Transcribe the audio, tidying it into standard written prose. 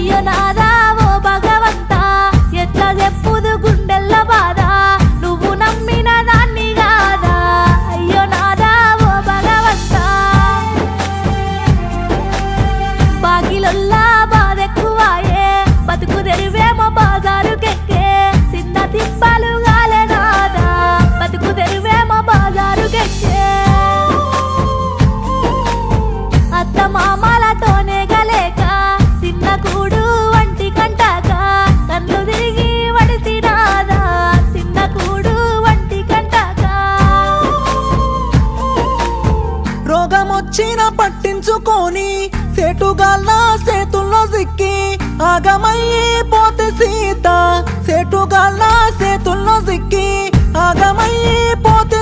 అయ్యో నాదా ఓ భగవంతా ఎట్లా చెప్పుదు గుండెల్ల బాధ నువ్వు నమ్మిన దాన్ని కాదా అయ్యో నాదా ఓ భగవంతా బాకిలొల్లా బాధెక్కువాయే బతుకు తెరువేమో బాజారుకెక్కే చిన్న తిప్పలు గాలే నాదా బతుకు తెరువేమో బాజారుకెక్కే అత్త మామలతోనే గలేక తిన్న కూడు వంటి కంటాక కళ్ళు తిరిగి వడితినాదా తిన్న కూడు వంటి కంటాక రోగమొచ్చిన పట్టించుకొని సేటుగాళ్ళ సేతుల్లో సిక్కి ఆగమయ్యి పోతే సీత సేటుగాళ్ళ సేతుల్లో సిక్కి ఆగమయ్యి పోతే